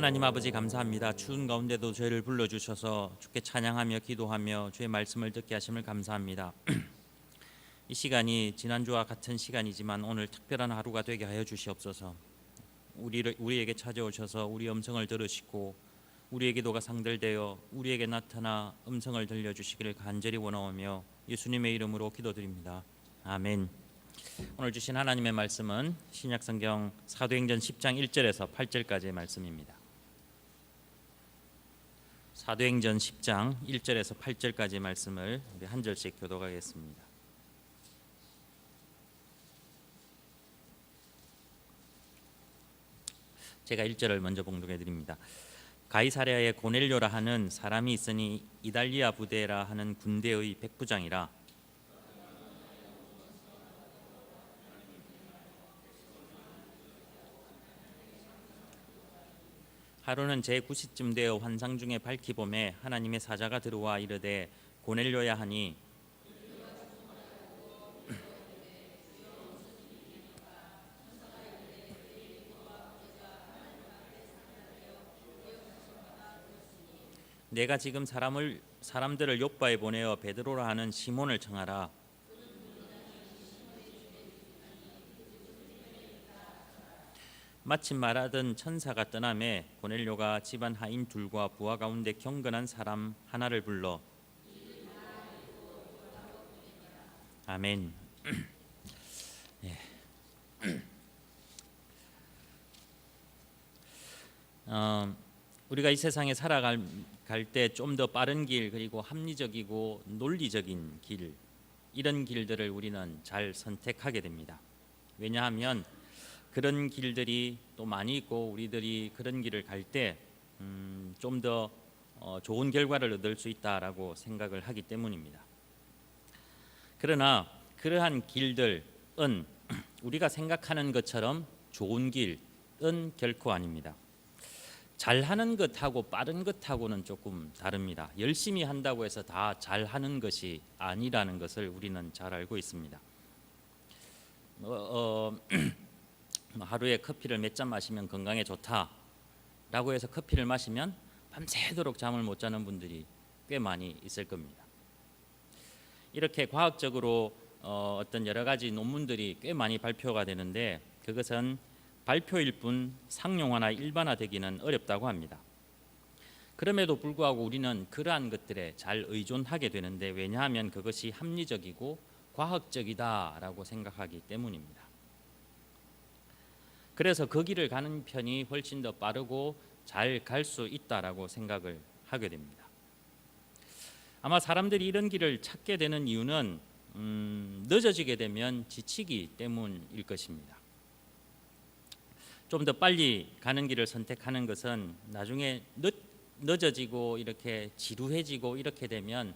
하나님 아버지 감사합니다. 추운 가운데도 저희를 불러주셔서 주께 찬양하며 기도하며 주의 말씀을 듣게 하심을 감사합니다. 이 시간이 지난주와 같은 시간이지만 오늘 특별한 하루가 되게 하여 주시옵소서. 우리에게 찾아오셔서 우리 음성을 들으시고 우리의 기도가 상달되어 우리에게 나타나 음성을 들려주시기를 간절히 원하오며 예수님의 이름으로 기도드립니다. 아멘. 오늘 주신 하나님의 말씀은 신약성경 사도행전 10장 1절에서 8절까지의 말씀입니다. 사도행전 10장 1절에서 8절까지의 말씀을 우리 한 절씩 교독하겠습니다. 제가 1절을 먼저 봉독해 드립니다. 가이사랴에 고넬료라 하는 사람이 있으니 이달리아 부대라 하는 군대의 백부장이라. 하루는 제9시쯤 되어 환상 중에 밝히 보매 하나님의 사자가 들어와 이르되 고넬료야 하니 내가 지금 사람들을 요바에 보내어 베드로라 하는 시몬을 청하라. 마침 말하던 천사가 떠나매 고넬료가 집안 하인 둘과 부하 가운데 경건한 사람 하나를 불러. 아멘. 예. 우리가 이 세상에 살아갈 때 좀 더 빠른 길, 그리고 합리적이고 논리적인 길, 이런 길들을 우리는 잘 선택하게 됩니다. 왜냐하면 그런 길들이 또 많이 있고 우리들이 그런 길을 갈 때 좀 더 좋은 결과를 얻을 수 있다라고 생각을 하기 때문입니다. 그러나 그러한 길들은 우리가 생각하는 것처럼 좋은 길은 결코 아닙니다. 잘하는 것하고 빠른 것하고는 조금 다릅니다. 열심히 한다고 해서 다 잘하는 것이 아니라는 것을 우리는 잘 알고 있습니다. 하루에 커피를 몇 잔 마시면 건강에 좋다라고 해서 커피를 마시면 밤새도록 잠을 못 자는 분들이 꽤 많이 있을 겁니다. 이렇게 과학적으로 어떤 여러 가지 논문들이 꽤 많이 발표가 되는데 그것은 발표일 뿐 상용화나 일반화되기는 어렵다고 합니다. 그럼에도 불구하고 우리는 그러한 것들에 잘 의존하게 되는데 왜냐하면 그것이 합리적이고 과학적이다라고 생각하기 때문입니다. 그래서 그 길을 가는 편이 훨씬 더 빠르고 잘 갈 수 있다라고 생각을 하게 됩니다. 아마 사람들이 이런 길을 찾게 되는 이유는 늦어지게 되면 지치기 때문일 것입니다. 좀 더 빨리 가는 길을 선택하는 것은 나중에 늦어지고 이렇게 지루해지고 이렇게 되면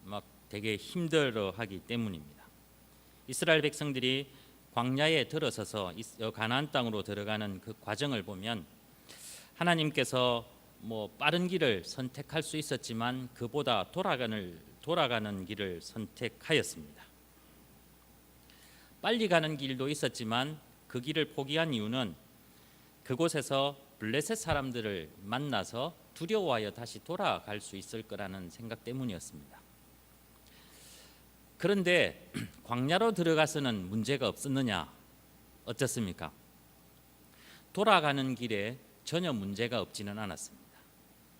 막 되게 힘들어하기 때문입니다. 이스라엘 백성들이 광야에 들어서서 가나안 땅으로 들어가는 그 과정을 보면 하나님께서 빠른 길을 선택할 수 있었지만 그보다 돌아가는 길을 선택하였습니다. 빨리 가는 길도 있었지만 그 길을 포기한 이유는 그곳에서 블레셋 사람들을 만나서 두려워하여 다시 돌아갈 수 있을 거라는 생각 때문이었습니다. 그런데 광야로 들어가서는 문제가 없었느냐? 어떻습니까? 돌아가는 길에 전혀 문제가 없지는 않았습니다.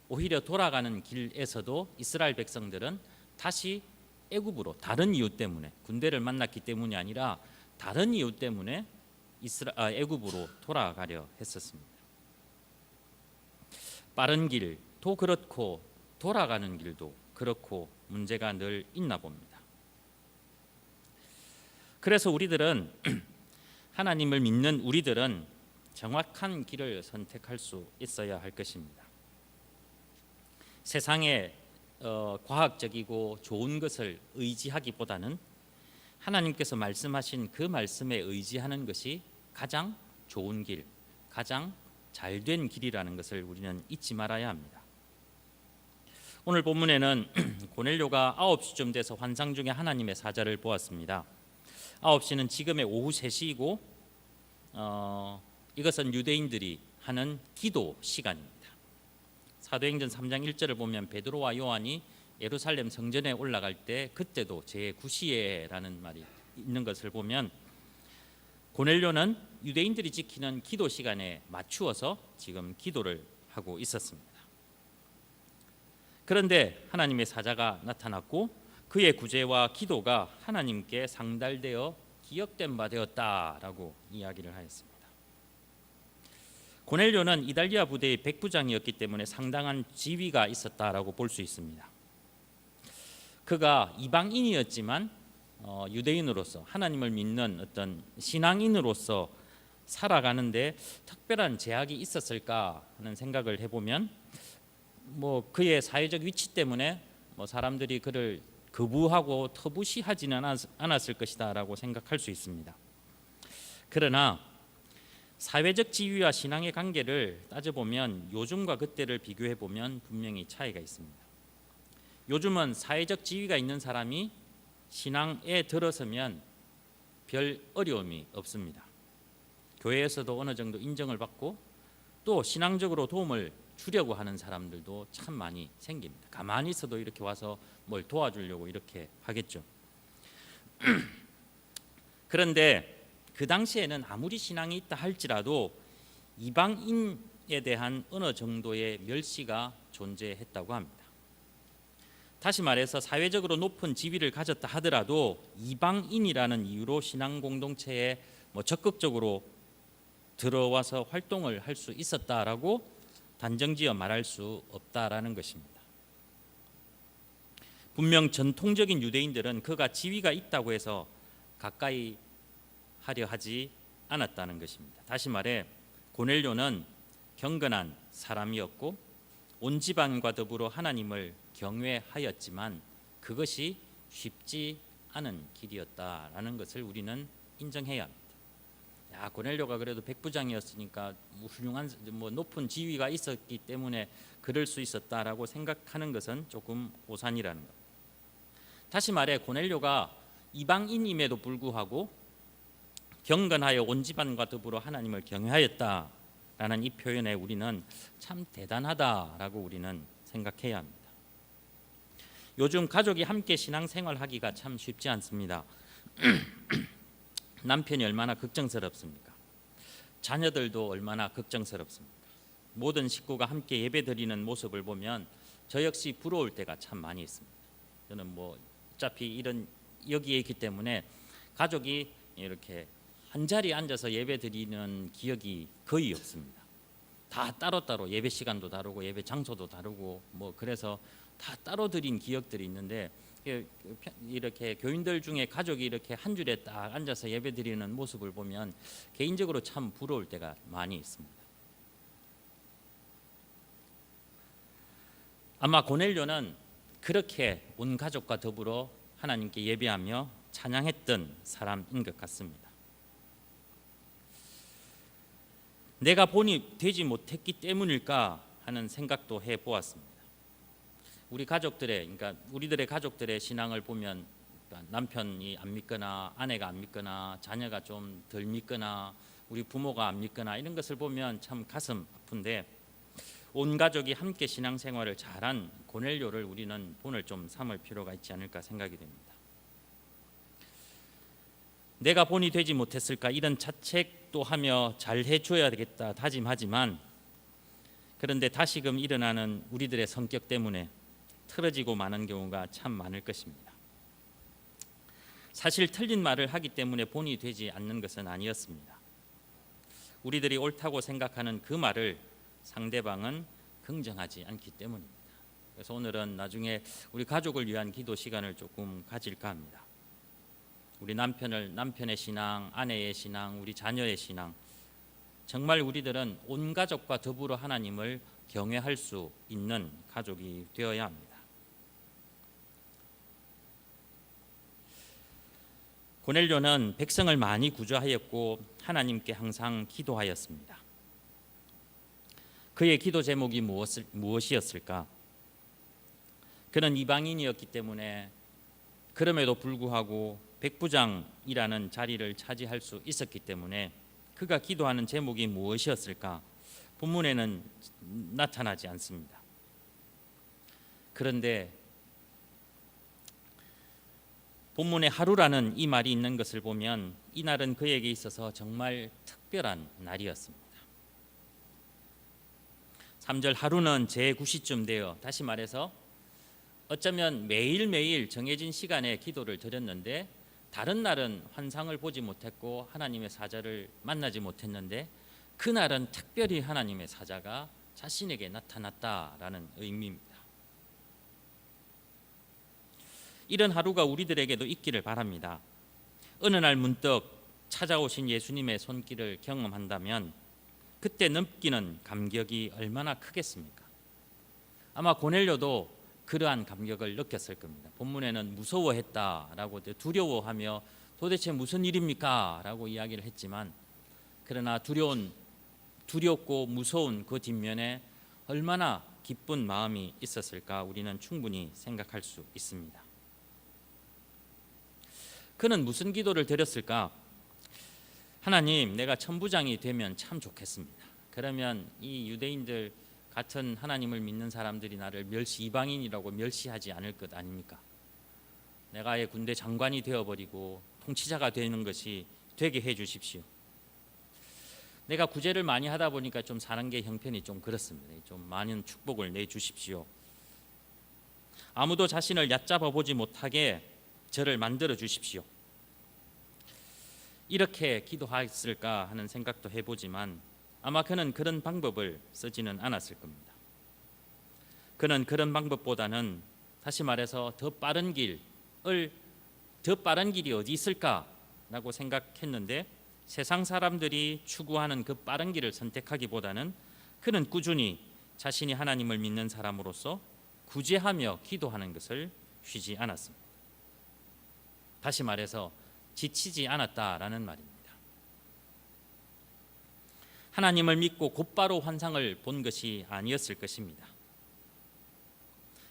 오히려 돌아가는 길에서도 이스라엘 백성들은 다시 애굽으로 다른 이유 때문에 군대를 만났기 때문이 아니라 다른 이유 때문에 애굽으로 돌아가려 했었습니다. 빠른 길도 그렇고 돌아가는 길도 그렇고 문제가 늘 있나 봅니다. 그래서 우리들은 하나님을 믿는 우리들은 정확한 길을 선택할 수 있어야 할 것입니다. 세상에 과학적이고 좋은 것을 의지하기보다는 하나님께서 말씀하신 그 말씀에 의지하는 것이 가장 좋은 길, 가장 잘된 길이라는 것을 우리는 잊지 말아야 합니다. 오늘 본문에는 고넬료가 9시쯤 돼서 환상 중에 하나님의 사자를 보았습니다. 9시는 지금의 오후 3시이고 이것은 유대인들이 하는 기도 시간입니다. 사도행전 3장 1절을 보면 베드로와 요한이 예루살렘 성전에 올라갈 때 그때도 제9시에라는 말이 있는 것을 보면 고넬료는 유대인들이 지키는 기도 시간에 맞추어서 지금 기도를 하고 있었습니다. 그런데 하나님의 사자가 나타났고 그의 구제와 기도가 하나님께 상달되어 기억된 바 되었다라고 이야기를 하였습니다. 고넬료는 이달리아 부대의 백부장이었기 때문에 상당한 지위가 있었다라고 볼 수 있습니다. 그가 이방인이었지만 유대인으로서 하나님을 믿는 어떤 신앙인으로서 살아가는데 특별한 제약이 있었을까 하는 생각을 해보면 그의 사회적 위치 때문에 사람들이 그를 거부하고 터부시하지는 않았을 것이다라고 생각할 수 있습니다. 그러나 사회적 지위와 신앙의 관계를 따져보면 요즘과 그때를 비교해 보면 분명히 차이가 있습니다. 요즘은 사회적 지위가 있는 사람이 신앙에 들어서면 별 어려움이 없습니다. 교회에서도 어느 정도 인정을 받고 또 신앙적으로 도움을 주려고 하는 사람들도 참 많이 생깁니다. 가만히 있어도 이렇게 와서 뭘 도와주려고 이렇게 하겠죠. 그런데 그 당시에는 아무리 신앙이 있다 할지라도 이방인에 대한 어느 정도의 멸시가 존재했다고 합니다. 다시 말해서 사회적으로 높은 지위를 가졌다 하더라도 이방인이라는 이유로 신앙 공동체에 적극적으로 들어와서 활동을 할 수 있었다라고 단정지어 말할 수 없다라는 것입니다. 분명 전통적인 유대인들은 그가 지위가 있다고 해서 가까이 하려 하지 않았다는 것입니다. 다시 말해 고넬료는 경건한 사람이었고 온 집안과 더불어 하나님을 경외하였지만 그것이 쉽지 않은 길이었다라는 것을 우리는 인정해야 합니다. 고넬료가 그래도 백부장이었으니까 훌륭한 높은 지위가 있었기 때문에 그럴 수 있었다라고 생각하는 것은 조금 오산이라는 것. 다시 말해 고넬료가 이방인임에도 불구하고 경건하여 온 집안과 더불어 하나님을 경외하였다라는 이 표현에 우리는 참 대단하다라고 우리는 생각해야 합니다. 요즘 가족이 함께 신앙생활하기가 참 쉽지 않습니다. 남편이 얼마나 걱정스럽습니까? 자녀들도 얼마나 걱정스럽습니까? 모든 식구가 함께 예배드리는 모습을 보면 저 역시 부러울 때가 참 많이 있습니다. 저는 어차피 이런 여기에 있기 때문에 가족이 이렇게 한 자리에 앉아서 예배드리는 기억이 거의 없습니다. 다 따로따로 예배 시간도 다르고 예배 장소도 다르고 그래서 다 따로 드린 기억들이 있는데 이렇게 교인들 중에 가족이 이렇게 한 줄에 딱 앉아서 예배드리는 모습을 보면 개인적으로 참 부러울 때가 많이 있습니다. 아마 고넬료는 그렇게 온 가족과 더불어 하나님께 예배하며 찬양했던 사람인 것 같습니다. 내가 본이 되지 못했기 때문일까 하는 생각도 해보았습니다. 우리들의 가족들의 신앙을 보면 남편이 안 믿거나 아내가 안 믿거나 자녀가 좀 덜 믿거나 우리 부모가 안 믿거나 이런 것을 보면 참 가슴 아픈데 온 가족이 함께 신앙생활을 잘한 고넬료를 우리는 본을 좀 삼을 필요가 있지 않을까 생각이 됩니다. 내가 본이 되지 못했을까 이런 자책도 하며 잘 해줘야 되겠다 다짐하지만 그런데 다시금 일어나는 우리들의 성격 때문에 틀어지고 마는 경우가 참 많을 것입니다. 사실 틀린 말을 하기 때문에 본이 되지 않는 것은 아니었습니다. 우리들이 옳다고 생각하는 그 말을 상대방은 긍정하지 않기 때문입니다. 그래서 오늘은 나중에 우리 가족을 위한 기도 시간을 조금 가질까 합니다. 우리 남편의 신앙, 아내의 신앙, 우리 자녀의 신앙, 정말 우리들은 온 가족과 더불어 하나님을 경외할 수 있는 가족이 되어야 합니다. 고넬료는 백성을 많이 구조하였고 하나님께 항상 기도하였습니다. 그의 기도 제목이 무엇이었을까? 그는 이방인이었기 때문에 그럼에도 불구하고 백부장이라는 자리를 차지할 수 있었기 때문에 그가 기도하는 제목이 무엇이었을까? 본문에는 나타나지 않습니다. 그런데 본문에 하루라는 이 말이 있는 것을 보면 이 날은 그에게 있어서 정말 특별한 날이었습니다. 3절 하루는 제9시쯤 되어, 다시 말해서 어쩌면 매일매일 정해진 시간에 기도를 드렸는데 다른 날은 환상을 보지 못했고 하나님의 사자를 만나지 못했는데 그날은 특별히 하나님의 사자가 자신에게 나타났다라는 의미입니다. 이런 하루가 우리들에게도 있기를 바랍니다. 어느 날 문득 찾아오신 예수님의 손길을 경험한다면 그때 느끼는 감격이 얼마나 크겠습니까? 아마 고넬료도 그러한 감격을 느꼈을 겁니다. 본문에는 무서워했다라고 두려워하며 도대체 무슨 일입니까? 라고 이야기를 했지만 그러나 두렵고 무서운 그 뒷면에 얼마나 기쁜 마음이 있었을까 우리는 충분히 생각할 수 있습니다. 그는 무슨 기도를 드렸을까? 하나님, 내가 천부장이 되면 참 좋겠습니다. 그러면 이 유대인들 같은 하나님을 믿는 사람들이 나를 이방인이라고 멸시하지 않을 것 아닙니까? 내가 아예 군대 장관이 되어버리고 통치자가 되는 것이 되게 해 주십시오. 내가 구제를 많이 하다 보니까 좀 사는 게 형편이 좀 그렇습니다. 좀 많은 축복을 내 주십시오. 아무도 자신을 얕잡아 보지 못하게 저를 만들어 주십시오. 이렇게 기도했을까 하는 생각도 해보지만 아마 그는 그런 방법을 쓰지는 않았을 겁니다. 그는 그런 방법보다는 다시 말해서 더 빠른 길이 어디 있을까라고 생각했는데 세상 사람들이 추구하는 그 빠른 길을 선택하기보다는 그는 꾸준히 자신이 하나님을 믿는 사람으로서 구제하며 기도하는 것을 쉬지 않았습니다. 다시 말해서 지치지 않았다라는 말입니다. 하나님을 믿고 곧바로 환상을 본 것이 아니었을 것입니다.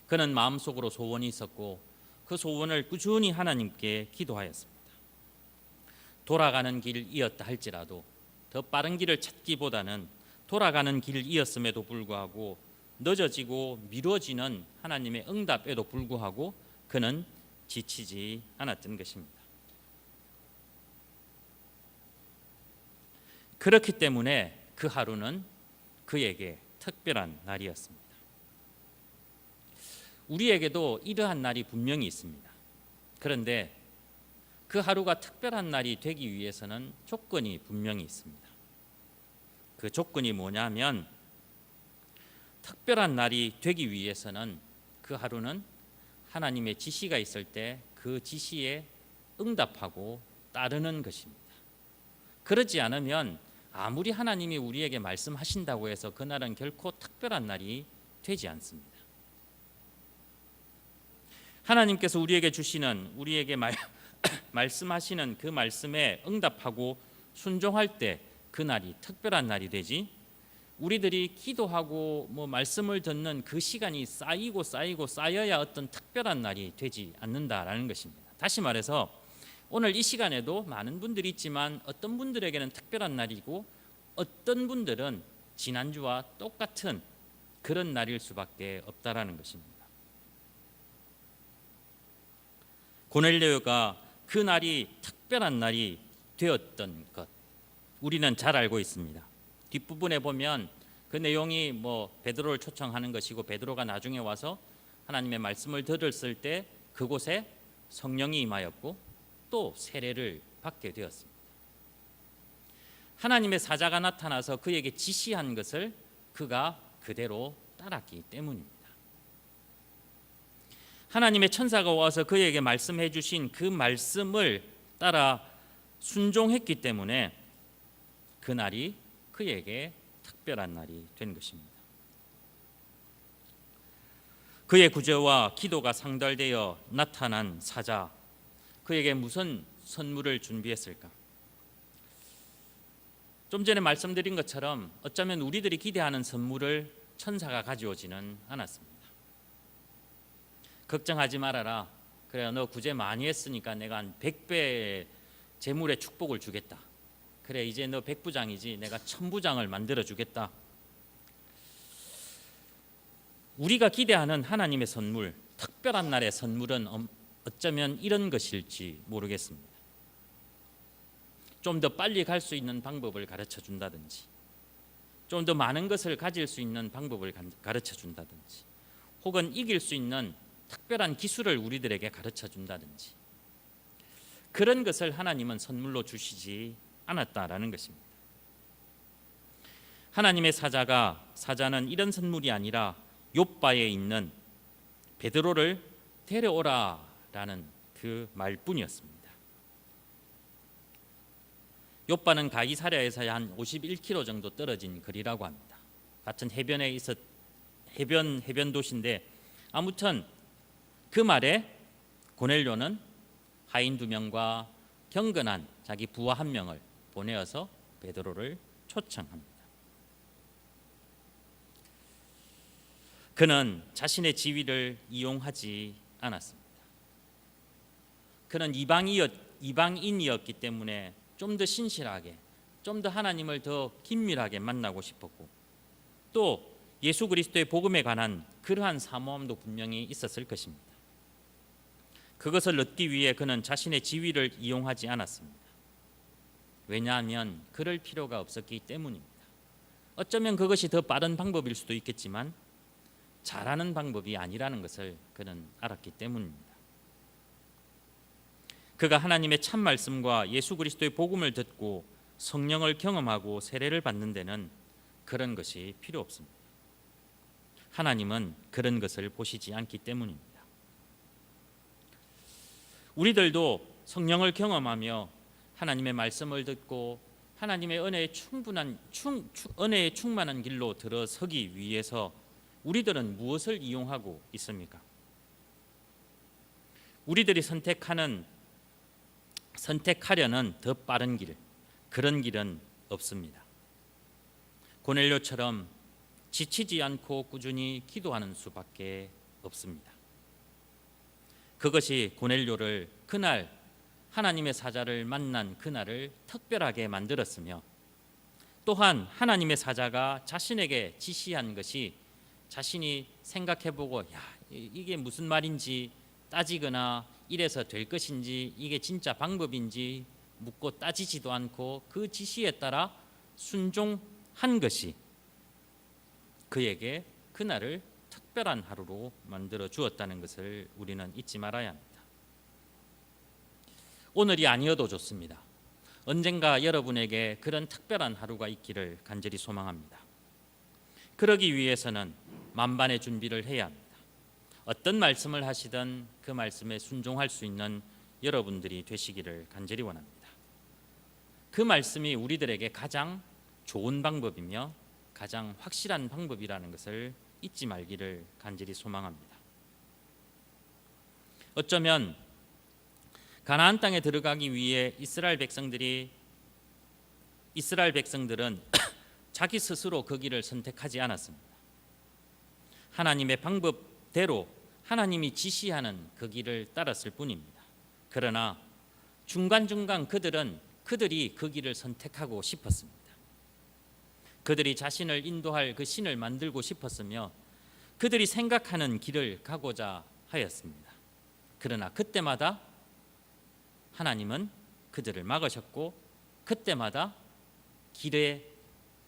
그는 마음속으로 소원이 있었고 그 소원을 꾸준히 하나님께 기도하였습니다. 돌아가는 길이었다 할지라도 더 빠른 길을 찾기보다는 돌아가는 길이었음에도 불구하고 늦어지고 미뤄지는 하나님의 응답에도 불구하고 그는 지치지 않았던 것입니다. 그렇기 때문에 그 하루는 그에게 특별한 날이었습니다. 우리에게도 이러한 날이 분명히 있습니다. 그런데 그 하루가 특별한 날이 되기 위해서는 조건이 분명히 있습니다. 그 조건이 뭐냐면 특별한 날이 되기 위해서는 그 하루는 하나님의 지시가 있을 때 그 지시에 응답하고 따르는 것입니다. 그렇지 않으면 아무리 하나님이 우리에게 말씀하신다고 해서 그날은 결코 특별한 날이 되지 않습니다. 하나님께서 우리에게 말씀하시는 그 말씀에 응답하고 순종할 때 그날이 특별한 날이 되지, 우리들이 기도하고 말씀을 듣는 그 시간이 쌓여야 어떤 특별한 날이 되지 않는다라는 것입니다. 다시 말해서 오늘 이 시간에도 많은 분들이 있지만 어떤 분들에게는 특별한 날이고 어떤 분들은 지난주와 똑같은 그런 날일 수밖에 없다라는 것입니다. 고넬료가 그 날이 특별한 날이 되었던 것 우리는 잘 알고 있습니다. 뒷부분에 보면 그 내용이 베드로를 초청하는 것이고 베드로가 나중에 와서 하나님의 말씀을 들었을 때 그곳에 성령이 임하였고 또 세례를 받게 되었습니다. 하나님의 사자가 나타나서 그에게 지시한 것을 그가 그대로 따랐기 때문입니다. 하나님의 천사가 와서 그에게 말씀해 주신 그 말씀을 따라 순종했기 때문에 그날이 그에게 특별한 날이 된 것입니다. 그의 구제와 기도가 상달되어 나타난 사자, 그에게 무슨 선물을 준비했을까? 좀 전에 말씀드린 것처럼 어쩌면 우리들이 기대하는 선물을 천사가 가져오지는 않았습니다. 걱정하지 말아라. 그래, 너 구제 많이 했으니까 내가 한 100배의 재물의 축복을 주겠다. 그래, 이제 너 100부장이지 내가 1000부장을 만들어 주겠다. 우리가 기대하는 하나님의 선물, 특별한 날의 선물은 어쩌면 이런 것일지 모르겠습니다. 좀 더 빨리 갈 수 있는 방법을 가르쳐 준다든지, 좀 더 많은 것을 가질 수 있는 방법을 가르쳐 준다든지, 혹은 이길 수 있는 특별한 기술을 우리들에게 가르쳐 준다든지, 그런 것을 하나님은 선물로 주시지 않았다라는 것입니다. 하나님의 사자는 이런 선물이 아니라 욥바에 있는 베드로를 데려오라라는 그 말뿐이었습니다. 욥바는 가이사랴에서 한 51km 정도 떨어진 거리라고 합니다. 같은 해변에 해변 도시인데, 아무튼 그 말에 고넬료는 하인 2명과 경건한 자기 부하 1명을 보내어서 베드로를 초청합니다. 그는 자신의 지위를 이용하지 않았습니다. 그는 이방인이었기 때문에 좀 더 신실하게, 좀 더 하나님을 더 긴밀하게 만나고 싶었고, 또 예수 그리스도의 복음에 관한 그러한 사모함도 분명히 있었을 것입니다. 그것을 얻기 위해 그는 자신의 지위를 이용하지 않았습니다. 왜냐하면 그럴 필요가 없었기 때문입니다. 어쩌면 그것이 더 빠른 방법일 수도 있겠지만 잘하는 방법이 아니라는 것을 그는 알았기 때문입니다. 그가 하나님의 참 말씀과 예수 그리스도의 복음을 듣고 성령을 경험하고 세례를 받는 데는 그런 것이 필요 없습니다. 하나님은 그런 것을 보시지 않기 때문입니다. 우리들도 성령을 경험하며 하나님의 말씀을 듣고 하나님의 은혜에 충만한 길로 들어서기 위해서 우리들은 무엇을 이용하고 있습니까? 우리들이 선택하려는 더 빠른 길, 그런 길은 없습니다. 고넬료처럼 지치지 않고 꾸준히 기도하는 수밖에 없습니다. 그것이 고넬료를 그날 하나님의 사자를 만난 그날을 특별하게 만들었으며, 또한 하나님의 사자가 자신에게 지시한 것이 자신이 생각해보고 이게 무슨 말인지 따지거나 이래서 될 것인지 이게 진짜 방법인지 묻고 따지지도 않고 그 지시에 따라 순종한 것이 그에게 그날을 특별한 하루로 만들어 주었다는 것을 우리는 잊지 말아야 합니다. 오늘이 아니어도 좋습니다. 언젠가 여러분에게 그런 특별한 하루가 있기를 간절히 소망합니다. 그러기 위해서는 만반의 준비를 해야 합니다. 어떤 말씀을 하시든 그 말씀에 순종할 수 있는 여러분들이 되시기를 간절히 원합니다. 그 말씀이 우리들에게 가장 좋은 방법이며 가장 확실한 방법이라는 것을 잊지 말기를 간절히 소망합니다. 어쩌면 가나안 땅에 들어가기 위해 이스라엘 백성들은 자기 스스로 그 길을 선택하지 않았습니다. 하나님의 방법대로 하나님이 지시하는 그 길을 따랐을 뿐입니다. 그러나 중간중간 그들이 그 길을 선택하고 싶었습니다. 그들이 자신을 인도할 그 신을 만들고 싶었으며 그들이 생각하는 길을 가고자 하였습니다. 그러나 그때마다 하나님은 그들을 막으셨고, 그때마다 길에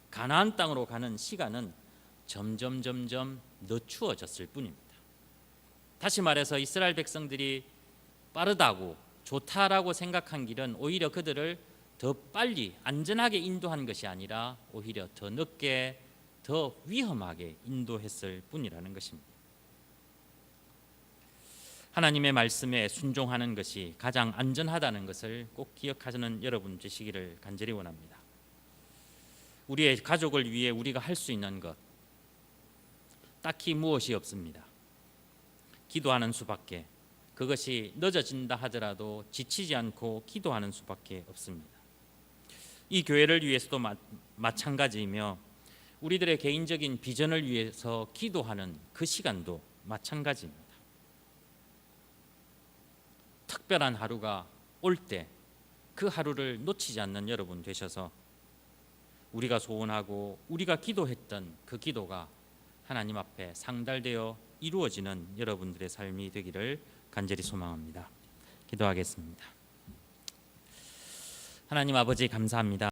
가나안 땅으로 가는 시간은 점점 늦추어졌을 뿐입니다. 다시 말해서 이스라엘 백성들이 빠르다고 좋다라고 생각한 길은 오히려 그들을 더 빨리 안전하게 인도한 것이 아니라 오히려 더 늦게 더 위험하게 인도했을 뿐이라는 것입니다. 하나님의 말씀에 순종하는 것이 가장 안전하다는 것을 꼭 기억하시는 여러분 되시기를 간절히 원합니다. 우리의 가족을 위해 우리가 할 수 있는 것 딱히 무엇이 없습니다. 기도하는 수밖에, 그것이 늦어진다 하더라도 지치지 않고 기도하는 수밖에 없습니다. 이 교회를 위해서도 마찬가지이며 우리들의 개인적인 비전을 위해서 기도하는 그 시간도 마찬가지입니다. 특별한 하루가 올 때 그 하루를 놓치지 않는 여러분 되셔서 우리가 소원하고 우리가 기도했던 그 기도가 하나님 앞에 상달되어 이루어지는 여러분들의 삶이 되기를 간절히 소망합니다. 기도하겠습니다. 하나님 아버지 감사합니다.